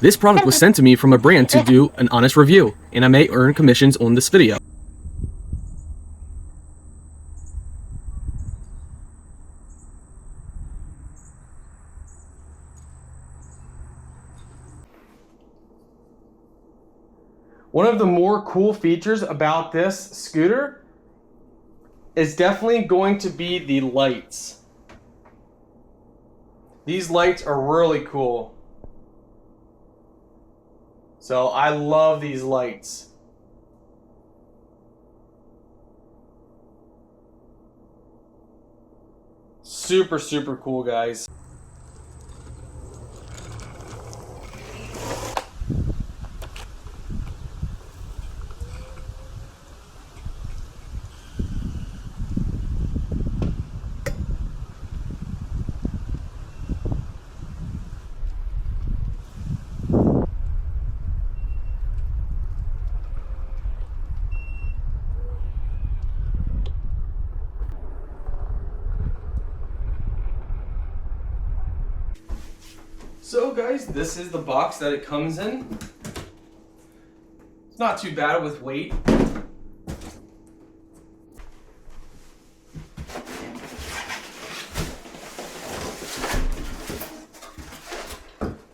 This product was sent to me from a brand to do an honest review, and I may earn commissions on this video. One of the more cool features about this scooter is definitely going to be the lights. These lights are really cool. So I love these lights. Super, super cool, guys. So guys, this is the box that it comes in. It's not too bad with weight.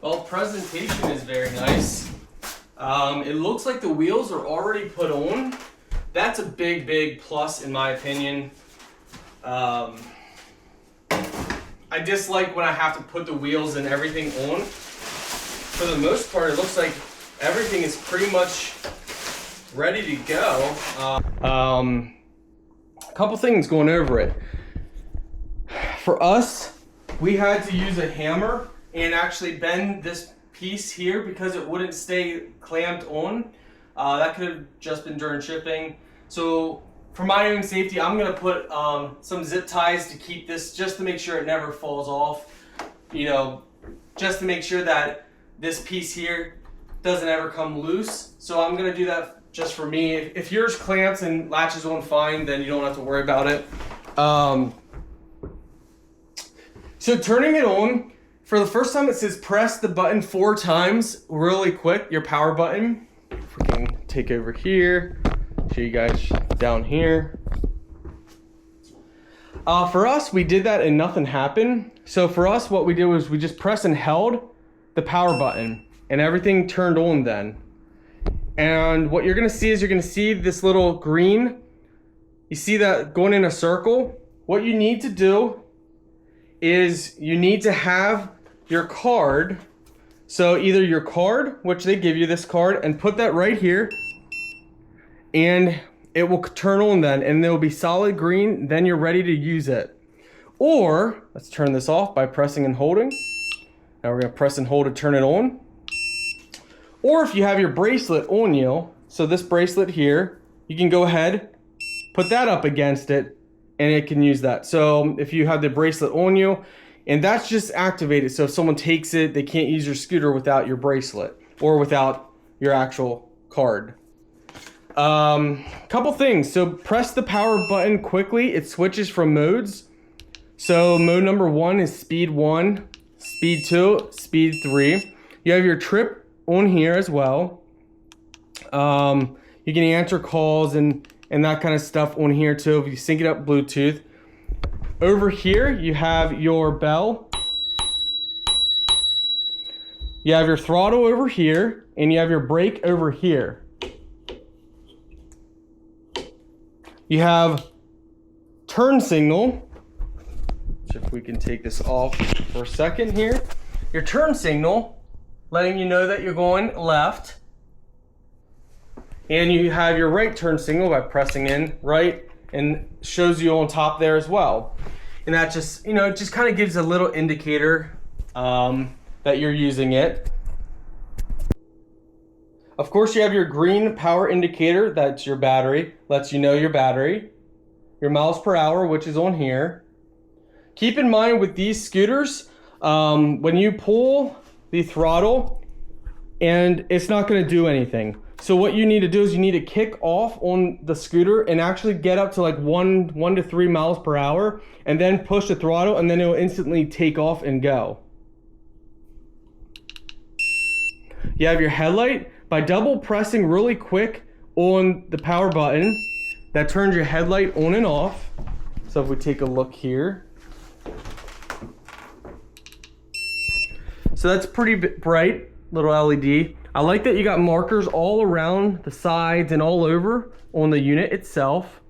Well, presentation is very nice. It looks like the wheels are already put on. That's a big, big plus in my opinion. I dislike when I have to put the wheels and everything on. For the most part, it looks like everything is pretty much ready to go. A couple things going over it. For us, we had to use a hammer and actually bend this piece here because it wouldn't stay clamped on. That could have just been during shipping. So for my own safety, I'm gonna put some zip ties to keep this, just to make sure it never falls off. You know, just to make sure that this piece here doesn't ever come loose. So I'm gonna do that just for me. If yours clamps and latches on fine, then you don't have to worry about it. So turning it on, for the first time it says press the button 4 times really quick, your power button. If we can take over here, show you guys down here. For us, we did that and nothing happened. So for us, what we did was we just pressed and held the power button and everything turned on then. And what you're gonna see is you're gonna see this little green. You see that going in a circle? What you need to do is you need to have your card. So either your card, which they give you this card, and put that right here, and it will turn on then, and it will be solid green, then you're ready to use it. Or, let's turn this off by pressing and holding. Now we're gonna press and hold to turn it on. Or if you have your bracelet on you, so this bracelet here, you can go ahead, put that up against it, and it can use that. So if you have the bracelet on you, and that's just activated, so if someone takes it, they can't use your scooter without your bracelet, or without your actual card. Couple things. So press the power button quickly. It switches from modes. So mode number 1 is speed 1, speed 2, speed 3. You have your trip on here as well. You can answer calls and that kind of stuff on here too if you sync it up Bluetooth. Over here you have your bell. You have your throttle over here, and you have your brake over here. You have turn signal. So if we can take this off for a second here. Your turn signal, letting you know that you're going left. And you have your right turn signal by pressing in right, and shows you on top there as well. And that just, you know, just kind of gives a little indicator that you're using it. Of course, you have your green power indicator, that's your battery, lets you know your battery. Your miles per hour, which is on here. Keep in mind with these scooters, when you pull the throttle, and it's not gonna do anything. So what you need to do is you need to kick off on the scooter and actually get up to like 1 to 3 miles per hour, and then push the throttle, and then it will instantly take off and go. you have your headlight. By double pressing really quick on the power button, that turns your headlight on and off. So if we take a look here, so that's pretty bright little LED. I like that you got markers all around the sides and all over on the unit itself.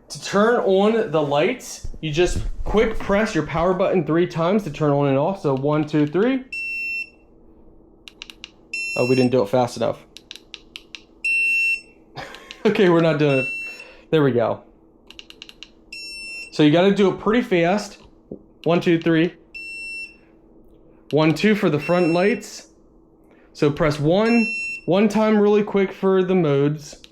To turn on the lights, you just quick press your power button 3 times to turn on and off. So 1, 2, 3. Oh, we didn't do it fast enough. Okay, we're not doing it. There we go. So you got to do it pretty fast. 1, 2, 3. 1, 2 for the front lights. So press 1 time really quick for the modes.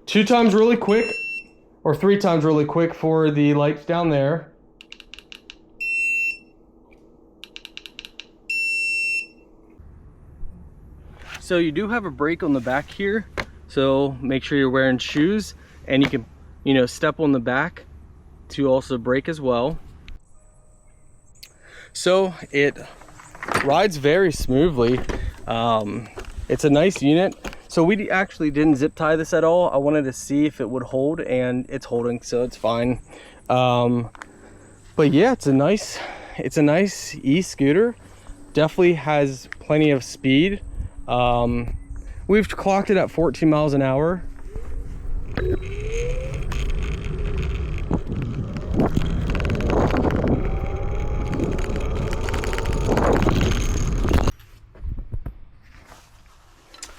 2 times really quick, or 3 times really quick for the lights down there. So you do have a brake on the back here, so make sure you're wearing shoes, and you can, step on the back to also brake as well. So it rides very smoothly. It's a nice unit. So we actually didn't zip tie this at all. I wanted to see if it would hold, and it's holding, so it's fine. But yeah, it's a nice e-scooter. Definitely has plenty of speed. We've clocked it at 14 miles an hour.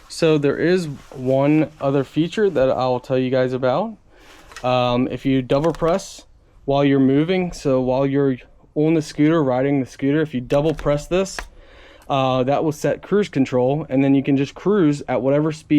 So there is one other feature that I'll tell you guys about. If you double press while you're moving, so while you're on the scooter, riding the scooter, if you double press this, that will set cruise control, and then you can just cruise at whatever speed